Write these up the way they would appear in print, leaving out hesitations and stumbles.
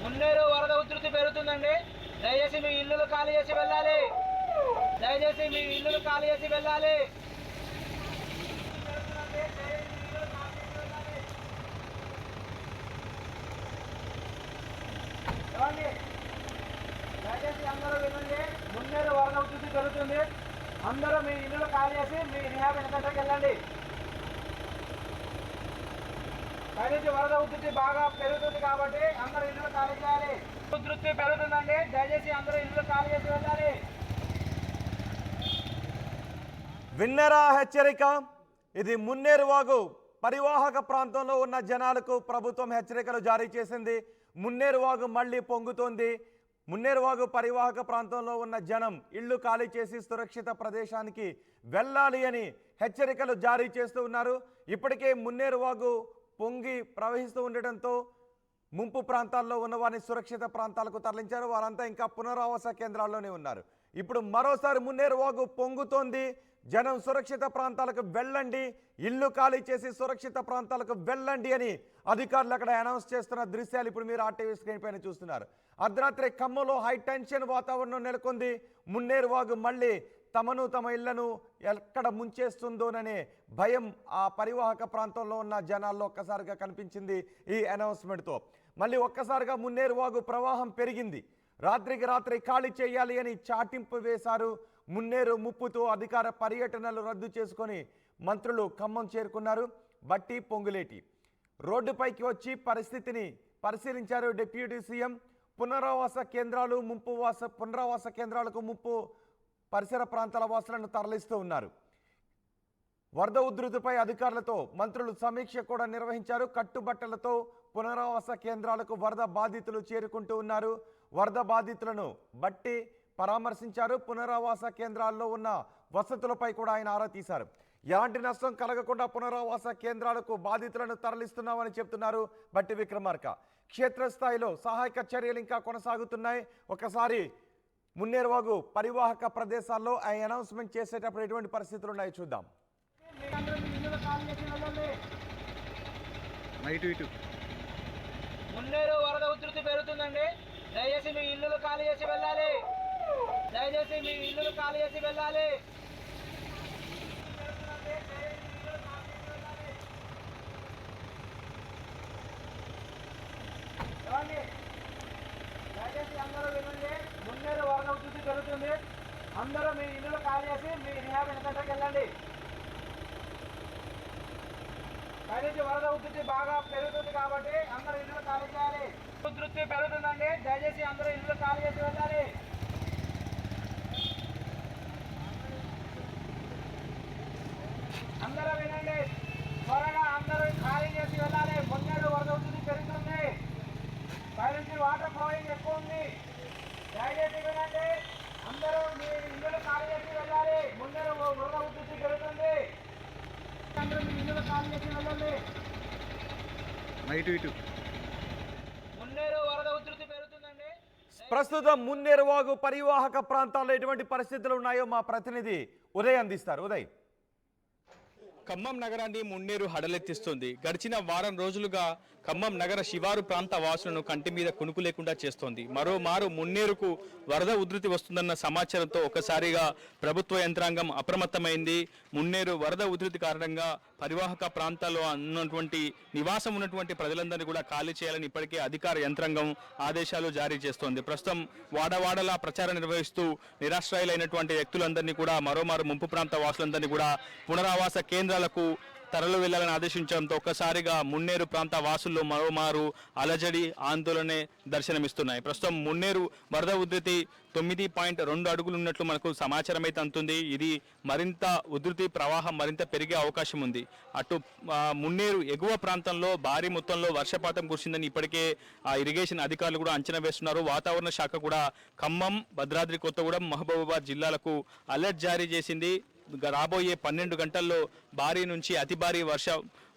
మున్నేరు వరద ఉధృతి పెరుగుతుందండి. దయచేసి మీ ఇల్లులు ఖాళీ చేసి వెళ్ళాలి. దయచేసి మీ ఇల్లులు ఖాళీ చేసి వెళ్ళాలి. దయచేసి అందరూ వినండి. మున్నేరు వరద ఉధృతి పెరుగుతుంది. అందరూ మీ ఇల్లులు ఖాళీ చేసి మీ రిహాబ్ సెంటర్కి వెళ్ళండి. దయచేసి వరద ఉధృతి బాగా పెరుగుతుంది కాబట్టి అందరూ ఇల్లు ఖాళీ చేయాలి. ఉధృతి పెరుగుతుందండి. దయచేసి అందరూ ఇల్లు ఖాళీ చేసి వెళ్ళాలి. విన్నరా హెచ్చరిక. ఇది మున్నేరు వాగు పరివాహక ప్రాంతంలో ఉన్న జనాలకు ప్రభుత్వం హెచ్చరికలు జారీ చేసింది. మున్నేరు వాగు మళ్ళీ పొంగుతోంది. మున్నేరు వాగు పరివాహక ప్రాంతంలో ఉన్న జనం ఇళ్లు ఖాళీ చేసి సురక్షిత ప్రదేశానికి వెళ్ళాలి అని హెచ్చరికలు జారీ చేస్తూ ఉన్నారు. ఇప్పటికే మున్నేరు వాగు పొంగి ప్రవహిస్తూ ఉండటంతో ముంపు ప్రాంతాల్లో ఉన్న వారిని సురక్షిత ప్రాంతాలకు తరలించారు. వారంతా ఇంకా పునరావాస కేంద్రాల్లోనే ఉన్నారు. ఇప్పుడు మరోసారి మున్నేరు వాగు పొంగుతోంది. జనం సురక్షిత ప్రాంతాలకు వెళ్ళండి, ఇల్లు ఖాళీ చేసి సురక్షిత ప్రాంతాలకు వెళ్ళండి అని అధికారులు అక్కడ అనౌన్స్ చేస్తున్న దృశ్యాలు ఇప్పుడు మీరు ఆర్టీవీ స్క్రీన్ పైన చూస్తున్నారు. అర్ధరాత్రి ఖమ్మంలో హై టెన్షన్ వాతావరణం నెలకొంది. మున్నేరు వాగు మళ్ళీ తమను తమ ఇళ్లను ఎక్కడ ముంచేస్తుందోననే భయం ఆ పరివాహక ప్రాంతంలో ఉన్న జనాల్లో ఒక్కసారిగా కనిపించింది. ఈ అనౌన్స్మెంట్తో మళ్ళీ ఒక్కసారిగా మున్నేరు వాగు ప్రవాహం పెరిగింది. రాత్రికి రాత్రి ఖాళీ చేయాలి అని చాటింపు వేశారు. మున్నేరు ముప్పుతో అధికార పర్యటనలు రద్దు చేసుకొని మంత్రులు ఖమ్మం చేరుకున్నారు. బట్టి పొంగులేటి రోడ్డుపైకి వచ్చి పరిస్థితిని పరిశీలించారు. డిప్యూటీ సీఎం పునరావాస కేంద్రాలు పునరావాస కేంద్రాలకు ముప్పు పరిసర ప్రాంతాల వాసులను తరలిస్తూ ఉన్నారు. వరద ఉధృతిపై అధికారులతో మంత్రులు సమీక్ష కూడా నిర్వహించారు. కట్టుబట్టలతో పునరావాస కేంద్రాలకు వరద బాధితులు చేరుకుంటూ ఉన్నారు. వరద బాధితులను బట్టి పరామర్శించారు. పునరావాస కేంద్రాల్లో ఉన్న వసతులపై కూడా ఆయన ఆరా తీశారు. ఎలాంటి నష్టం కలగకుండా పునరావాస కేంద్రాలకు బాధితులను తరలిస్తున్నామని చెప్తున్నారు బట్టి విక్రమార్క. క్షేత్రస్థాయిలో సహాయక చర్యలు ఇంకా కొనసాగుతున్నాయి. ఒకసారి మున్నేరు వాగు పరివాహక ప్రదేశాల్లో ఆయన అనౌన్స్మెంట్ చేసేటప్పుడు ఎటువంటి పరిస్థితులు ఉన్నాయో చూద్దాం. మున్నేరు వరద ఉధృతి పెరుగుతుందండి. దయచేసి మీ ఇల్లులు ఖాళీ చేసి వెళ్ళాలి. దయచేసి మీ ఇల్లులు ఖాళీ చేసి వెళ్ళాలి. దయచేసి అందరూ వినండి. మున్నేరు వరద ఉధృతి పెరుగుతుంది. అందరూ మీ ఇల్లులు ఖాళీ చేసి మీ రిహాబ్ సెంటర్కి వెళ్ళండి. దయచేసి వరద ఉధృతి బాగా పెరుగుతుంది కాబట్టి అందరూ ఇల్లు ఖాళీ చేయాలి. ఉధృతి పెరుగుతుందండి. దయచేసి అందరూ ఇల్లు ఖాళీ చేసి వెళ్ళాలి. అందరూ వినండి. త్వరగా అందరూ ఖాళీ చేసి వెళ్ళాలి. మున్నేరు వరద ఉధృతి పెరుగుతుంది. పైనుంచి వాటర్ ఫ్లోయింగ్ ఎక్కువ ఉంది. దయచేసి వినండి. అందరూ మీ ఇల్లు ఖాళీ చేసి వెళ్ళాలి. మున్నేరు వరద ఉధృతి పెరుగుతుంది. అందరూ మీ ఇల్లు ఖాళీ చేసి వెళ్ళండి. మున్నేరు వరద ఉధృతి పెరుగుతుందండి. ప్రస్తుతం మున్నేరు వాగు పరివాహక ప్రాంతాల్లో ఎటువంటి పరిస్థితులు ఉన్నాయో మా ప్రతినిధి ఉదయ్ అందిస్తారు. ఉదయ్. ఖమ్మం నగరాన్ని మున్నేరు హడలెత్తిస్తుంది. గడిచిన వారం రోజులుగా ఖమ్మం నగర శివారు ప్రాంత వాసులను కంటి మీద కునుకు లేకుండా చేస్తోంది. మరోమారు మున్నేరుకు వరద ఉధృతి వస్తుందన్న సమాచారంతో ఒకసారిగా ప్రభుత్వ యంత్రాంగం అప్రమత్తమైంది. మున్నేరు వరద ఉధృతి కారణంగా పరివాహక ప్రాంతాల్లో ఉన్నటువంటి నివాసం ఉన్నటువంటి ప్రజలందరినీ కూడా ఖాళీ చేయాలని ఇప్పటికే అధికార యంత్రాంగం ఆదేశాలు జారీ చేస్తోంది. ప్రస్తుతం వాడవాడలా ప్రచారం నిర్వహిస్తూ నిరాశ్రయులైనటువంటి వ్యక్తులందరినీ కూడా మరోమారు ముంపు ప్రాంత వాసులందరినీ కూడా పునరావాస కేంద్రాలకు తరలి వెళ్లాలని ఆదేశించడంతో ఒక్కసారిగా మున్నేరు ప్రాంత వాసుల్లో మరోమారు అలజడి ఆందోళనే దర్శనమిస్తున్నాయి. ప్రస్తుతం మున్నేరు వరద ఉధృతి 9.2 అడుగులు ఉన్నట్లు మనకు సమాచారం అయితే అందుతుంది. ఇది మరింత ఉధృతి ప్రవాహం మరింత పెరిగే అవకాశం ఉంది. అటు మున్నేరు ఎగువ ప్రాంతంలో భారీ మొత్తంలో వర్షపాతం కురిసిందని ఇప్పటికే ఇరిగేషన్ అధికారులు కూడా అంచనా వేస్తున్నారు. వాతావరణ శాఖ కూడా ఖమ్మం, భద్రాద్రి కొత్తగూడెం, మహబూబాబాద్ జిల్లాలకు అలర్ట్ జారీ చేసింది. రాబోయే 12 గంటల్లో భారీ నుంచి అతి భారీ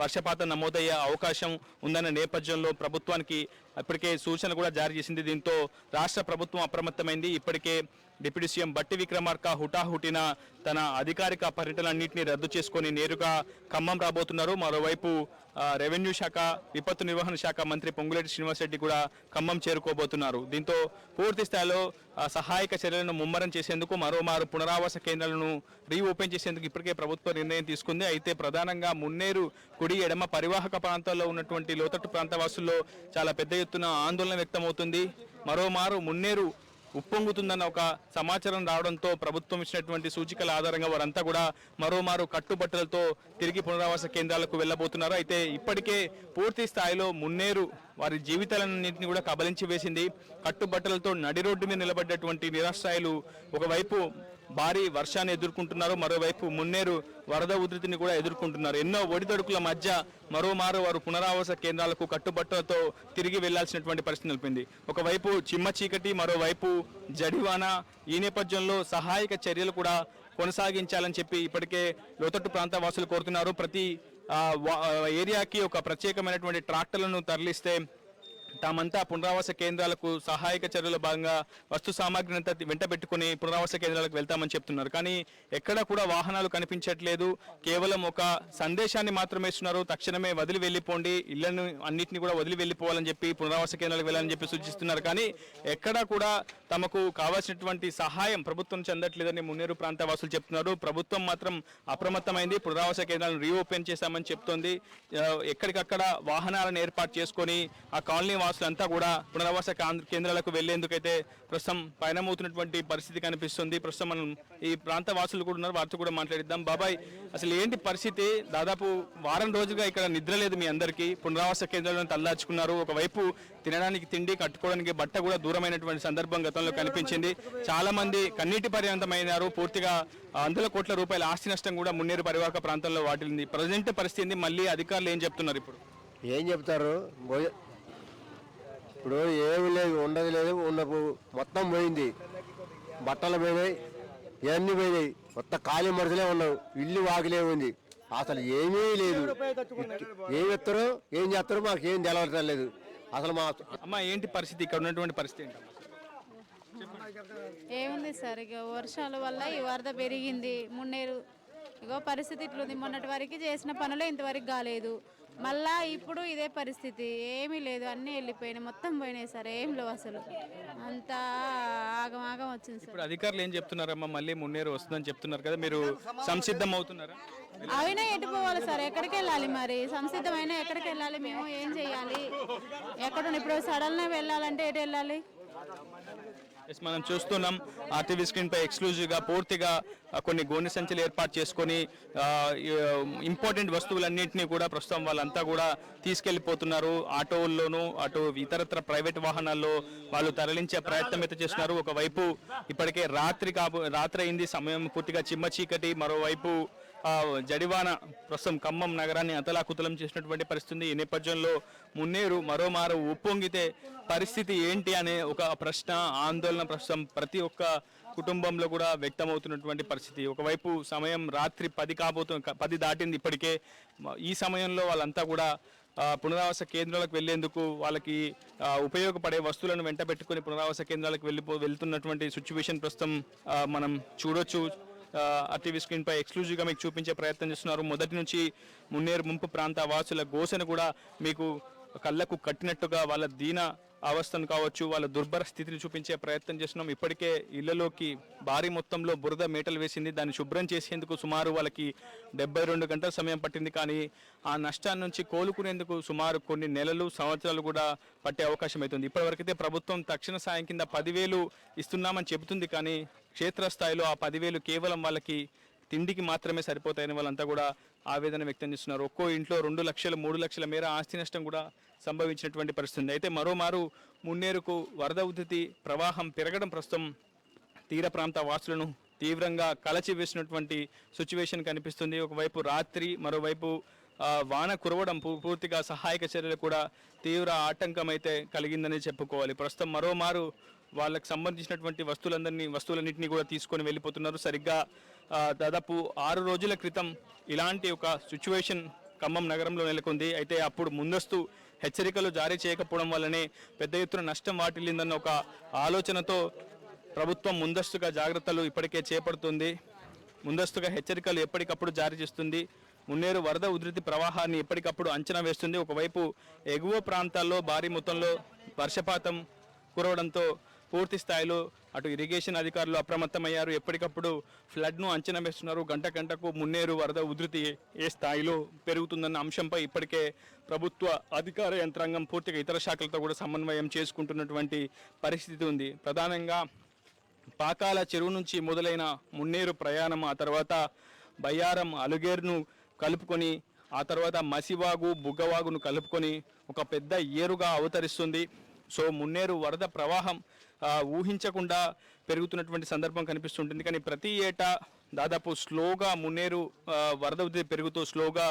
వర్షపాతం నమోదయ్యే అవకాశం ఉందన్న నేపథ్యంలో ప్రభుత్వానికి ఇప్పటికే సూచనలు కూడా జారీ చేసింది. దీంతో రాష్ట్ర ప్రభుత్వం అప్రమత్తమైంది. ఇప్పటికే డిప్యూటీ సీఎం బట్టి విక్రమార్క హుటాహుటిన తన అధికారిక పర్యటనలన్నింటినీ రద్దు చేసుకొని నేరుగా ఖమ్మం రాబోతున్నారు. మరోవైపు రెవెన్యూ శాఖ, విపత్తు నిర్వహణ శాఖ మంత్రి పొంగులేటి శ్రీనివాసరెడ్డి కూడా ఖమ్మం చేరుకోబోతున్నారు. దీంతో పూర్తి స్థాయిలో సహాయక చర్యలను ముమ్మరం చేసేందుకు, మరోమారు పునరావాస కేంద్రాలను రీఓపెన్ చేసేందుకు ఇప్పటికే ప్రభుత్వం నిర్ణయం తీసుకుంది. అయితే ప్రధానంగా మున్నేరు కుడి ఎడమ పరివాహక ప్రాంతాల్లో ఉన్నటువంటి లోతట్టు ప్రాంత వాసుల్లో చాలా పెద్ద ఎత్తున ఆందోళన వ్యక్తమవుతుంది. మరోమారు మున్నేరు ఉప్పొంగుతుందన్న ఒక సమాచారం రావడంతో ప్రభుత్వం ఇచ్చినటువంటి సూచికల ఆధారంగా వారంతా కూడా మరోమారు కట్టుబట్టలతో తిరిగి పునరావాస కేంద్రాలకు వెళ్ళబోతున్నారు. అయితే ఇప్పటికే పూర్తి స్థాయిలో మున్నేరు వారి జీవితాలన్నింటినీ కూడా కబలించి వేసింది. కట్టుబట్టలతో నడి రోడ్డు మీద నిలబడ్డటువంటి నిరాశ్రయాలు ఒకవైపు భారీ వర్షాన్ని ఎదుర్కొంటున్నారు, మరోవైపు మున్నేరు వరద ఉధృతిని కూడా ఎదుర్కొంటున్నారు. ఎన్నో ఒడిదొడుకుల మధ్య మరోమారు వారు పునరావాస కేంద్రాలకు కట్టుబట్టలతో తిరిగి వెళ్లాల్సినటువంటి పరిస్థితి నిలిపింది. ఒకవైపు చిమ్మ చీకటి, మరోవైపు జడివాన. ఈ నేపథ్యంలో సహాయక చర్యలు కూడా కొనసాగించాలని చెప్పి ఇప్పటికే లోతట్టు ప్రాంత వాసులు కోరుతున్నారు. ప్రతి ఏరియాకి ఒక ప్రత్యేకమైనటువంటి ట్రాక్టర్లను తరలిస్తే తామంతా పునరావాస కేంద్రాలకు సహాయక చర్యల భాగంగా వస్తు సామాగ్రిని అంతా వెంట పెట్టుకుని పునరావాస కేంద్రాలకు వెళ్తామని చెప్తున్నారు. కానీ ఎక్కడ కూడా వాహనాలు కనిపించట్లేదు. కేవలం ఒక సందేశాన్ని మాత్రమే ఇస్తున్నారు. తక్షణమే వదిలి వెళ్ళిపోండి, ఇళ్లను అన్నింటినీ కూడా వదిలి వెళ్ళిపోవాలని చెప్పి పునరావాస కేంద్రాలకు వెళ్ళాలని చెప్పి సూచిస్తున్నారు. కానీ ఎక్కడా కూడా తమకు కావాల్సినటువంటి సహాయం ప్రభుత్వం నుంచి అందట్లేదని మున్నేరు ప్రాంత వాసులు చెప్తున్నారు. ప్రభుత్వం మాత్రం అప్రమత్తమైంది, పునరావాస కేంద్రాలను రీఓపెన్ చేశామని చెప్తోంది. ఎక్కడికక్కడ వాహనాలను ఏర్పాటు చేసుకొని ఆ కాలనీ వాసులంతా కూడా పునరావాస కేంద్రాలకు వెళ్లేందుకైతే ప్రస్తుతం పయనమవుతున్నటువంటి పరిస్థితి కనిపిస్తుంది. ప్రస్తుతం మనం ఈ ప్రాంత వాసులు కూడా ఉన్నారు, వారితో కూడా మాట్లాడిద్దాం. బాబాయ్, అసలు ఏంటి పరిస్థితి? దాదాపు వారం రోజులుగా ఇక్కడ నిద్ర లేదు మీ అందరికీ. పునరావాస కేంద్రాలను తల్లాచుకున్నారు. ఒకవైపు తినడానికి తిండి, కట్టుకోవడానికి బట్ట కూడా దూరమైనటువంటి సందర్భం గతంలో కనిపించింది. చాలా మంది కన్నీటి పర్యంతమైనారు. పూర్తిగా వందల కోట్ల రూపాయల ఆస్తి నష్టం కూడా మున్నేరు పరివాహక ప్రాంతంలో వాటిల్లింది. ప్రజెంట్ పరిస్థితి మళ్ళీ అధికారులు ఏం చెప్తున్నారు? ఏం చెప్తారు? ఇప్పుడు ఏమి లేదు, ఉండదు లేదు, మొత్తం పోయింది. బట్టలు పోయినాయి, ఇవన్నీ పోయినాయి. మొత్తం ఖాళీ మనుషులే ఉన్నావు, ఇల్లు వాకిలే ఉంది. అసలు ఏమీ లేదు. ఏం చెప్తారో ఏం చేస్తారో మాకు ఏం తెలవటం లేదు. అసలు మా అమ్మ ఏంటి పరిస్థితి? ఇక్కడ ఉన్నటువంటి పరిస్థితి ఏంటి? ఏముంది సార్, ఇక వర్షాల వల్ల ఈ వరద పెరిగింది. మున్నేరు ఇగో పరిస్థితి ఇట్లుంది. మొన్నటి వరకు చేసిన పనులే ఇంతవరకు కాలేదు. మళ్ళా ఇప్పుడు ఇదే పరిస్థితి, ఏమీ లేదు, అన్నీ వెళ్ళిపోయినాయి, మొత్తం పోయినాయి సార్. ఏం లేవు అసలు, అంతా ఆగం ఆగం వచ్చింది సార్. ఇప్పుడు అధికారులు ఏం చెప్తున్నారమ్మా? మళ్ళీ మున్నేరు వస్తుందని చెప్తున్నారు కదా, మీరు సంసిద్ధం అవుతున్నారా? అయినా ఎటు పోవాలి సార్? ఎక్కడికి వెళ్ళాలి మరి? సంసిద్ధమైనా ఎక్కడికి వెళ్ళాలి? మేము ఏం చేయాలి? ఎక్కడ ఇప్పుడు సడన్గా వెళ్ళాలంటే ఎటు వెళ్ళాలి? మనం చూస్తున్నాం ఆర్టీవీ స్క్రీన్ పై ఎక్స్క్లూజివ్గా పూర్తిగా కొన్ని గోనె సంచులు ఏర్పాటు చేసుకొని ఇంపార్టెంట్ వస్తువులన్నింటినీ కూడా ప్రస్తుతం వాళ్ళంతా కూడా తీసుకెళ్లిపోతున్నారు. ఆటోల్లోనూ అటు ఇతరత్ర ప్రైవేట్ వాహనాల్లో వాళ్ళు తరలించే ప్రయత్నం అయితే చేస్తున్నారు. ఒకవైపు ఇప్పటికే రాత్రి అయింది, సమయం పూర్తిగా చిమ్మ చీకటి. మరోవైపు జడివాన ప్రస్తుతం ఖమ్మం నగరాన్ని అతలాకుతలం చేసినటువంటి పరిస్థితి. ఈ నేపథ్యంలో మున్నేరు మరోమారు ఉప్పొంగితే పరిస్థితి ఏంటి అనే ఒక ప్రశ్న, ఆందోళన ప్రస్తుతం ప్రతి ఒక్క కుటుంబంలో కూడా వ్యక్తమవుతున్నటువంటి పరిస్థితి. ఒకవైపు సమయం రాత్రి 10 దాటింది ఇప్పటికే. ఈ సమయంలో వాళ్ళంతా కూడా పునరావాస కేంద్రాలకు వెళ్లేందుకు వాళ్ళకి ఉపయోగపడే వస్తువులను వెంట పెట్టుకుని పునరావాస కేంద్రాలకు వెళ్తున్నటువంటి సిచ్యువేషన్ ప్రస్తుతం మనం చూడొచ్చు. ఆర్టీవీ స్క్రీన్ పై ఎక్స్క్లూజివ్గా మీకు చూపించే ప్రయత్నం చేస్తున్నారు. మొదటి నుంచి మున్నేరు ముంపు ప్రాంత వాసుల గోసను కూడా మీకు కళ్ళకు కట్టినట్టుగా వాళ్ళ దీన అవస్థను కావచ్చు, వాళ్ళ దుర్భర స్థితిని చూపించే ప్రయత్నం చేస్తున్నాం. ఇప్పటికే ఇళ్లలోకి భారీ మొత్తంలో బురద మేటలు వేసింది. దాన్ని శుభ్రం చేసేందుకు సుమారు వాళ్ళకి 72 గంటల సమయం పట్టింది. కానీ ఆ నష్టాన్ని నుంచి కోలుకునేందుకు సుమారు కొన్ని నెలలు, సంవత్సరాలు కూడా పట్టే అవకాశం అవుతుంది. ఇప్పటివరకైతే ప్రభుత్వం తక్షణ సాయం కింద 10,000 ఇస్తున్నామని చెబుతుంది. కానీ క్షేత్రస్థాయిలో ఆ 10,000 కేవలం వాళ్ళకి తిండికి మాత్రమే సరిపోతాయని వాళ్ళంతా కూడా ఆవేదన వ్యక్తం చేస్తున్నారు. ఒక్కో ఇంట్లో 2 లక్షలు 3 లక్షల మేర ఆస్తి నష్టం కూడా సంభవించినటువంటి పరిస్థితి. అయితే మరోమారు మున్నేరుకు వరద ఉధృతి ప్రవాహం పెరగడం ప్రస్తుతం తీర ప్రాంత వాసులను తీవ్రంగా కలచివేసినటువంటి సిచ్యువేషన్ కనిపిస్తుంది. ఒకవైపు రాత్రి, మరోవైపు వాన కురవడం పూర్తిగా సహాయక చర్యలు కూడా తీవ్ర ఆటంకం అయితే కలిగిందని చెప్పుకోవాలి. ప్రస్తుతం మరోమారు వాళ్ళకి సంబంధించినటువంటి వస్తువులన్నింటినీ కూడా తీసుకొని వెళ్ళిపోతున్నారు. సరిగ్గా దాదాపు 6 రోజుల క్రితం ఇలాంటి ఒక సిచ్యువేషన్ ఖమ్మం నగరంలో నెలకొంది. అయితే అప్పుడు ముందస్తు హెచ్చరికలు జారీ చేయకపోవడం వల్లనే పెద్ద ఎత్తున నష్టం వాటిల్లిందన్న ఒక ఆలోచనతో ప్రభుత్వం ముందస్తుగా జాగ్రత్తలు ఇప్పటికే చేపడుతుంది. ముందస్తుగా హెచ్చరికలు ఎప్పటికప్పుడు జారీ చేస్తుంది. మున్నేరు వరద ఉధృతి ప్రవాహాన్ని ఎప్పటికప్పుడు అంచనా వేస్తుంది. ఒకవైపు ఎగువ ప్రాంతాల్లో భారీ మొత్తంలో వర్షపాతం కురవడంతో పూర్తి స్థాయిలో అటు ఇరిగేషన్ అధికారులు అప్రమత్తమయ్యారు. ఎప్పటికప్పుడు ఫ్లడ్ను అంచనా వేస్తున్నారు. గంట గంటకు మున్నేరు వరద ఉధృతి ఏ స్థాయిలో పెరుగుతుందన్న అంశంపై ఇప్పటికే ప్రభుత్వ అధికార యంత్రాంగం పూర్తిగా ఇతర శాఖలతో కూడా సమన్వయం చేసుకుంటున్నటువంటి పరిస్థితి ఉంది. ప్రధానంగా పాకాల చెరువు నుంచి మొదలైన మున్నేరు ప్రయాణం, ఆ తర్వాత బయ్యారం అలుగేరును కలుపుకొని, ఆ తర్వాత మసివాగు బుగ్గవాగును కలుపుకొని ఒక పెద్ద ఏరుగా అవతరిస్తుంది. సో మున్నేరు వరద ప్రవాహం ఊహించకుండా పెరుగుతున్నటువంటి సందర్భం కనిపిస్తుంటుంది. కానీ ప్రతి ఏటా దాదాపు స్లోగా మున్నేరు వరద ఉధృతి పెరుగుతూ స్లోగా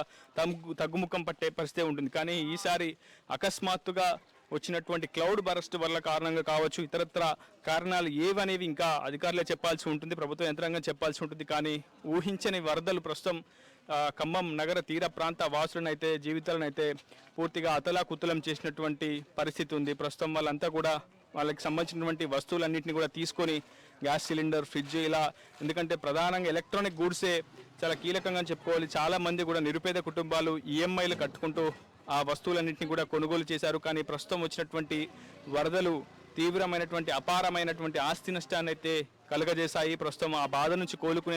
తగ్గుముఖం పట్టే పరిస్థితి ఉంటుంది. కానీ ఈసారి అకస్మాత్తుగా వచ్చినటువంటి క్లౌడ్ బరస్ట్ వల్ల కారణంగా కావచ్చు, ఇతరత్ర కారణాలు ఏవనేవి ఇంకా అధికారులే చెప్పాల్సి ఉంటుంది, ప్రభుత్వ యంత్రాంగం చెప్పాల్సి ఉంటుంది. కానీ ఊహించని వరదలు ప్రస్తుతం ఖమ్మం నగర తీర ప్రాంత వాసులనైతే జీవితాలనైతే పూర్తిగా అతలాకుతలం చేసినటువంటి పరిస్థితి ఉంది. ప్రస్తుతం వాళ్ళంతా కూడా వాళ్ళకి సంబంధించినటువంటి వస్తువులన్నింటినీ కూడా తీసుకొని గ్యాస్ సిలిండర్, ఫ్రిడ్జ్ ఇలా, ఎందుకంటే ప్రధానంగా ఎలక్ట్రానిక్ గూడ్సే చాలా కీలకంగా చెప్పుకోవాలి. చాలామంది కూడా నిరుపేద కుటుంబాలు ఈఎంఐలు కట్టుకుంటూ ఆ వస్తువులన్నింటినీ కూడా కొనుగోలు చేశారు. కానీ ప్రస్తుతం వచ్చినటువంటి వరదలు తీవ్రమైనటువంటి అపారమైనటువంటి ఆస్తి నష్టాన్ని అయితే కలుగజేశాయి. ప్రస్తుతం ఆ బాధ నుంచి కోలుకునే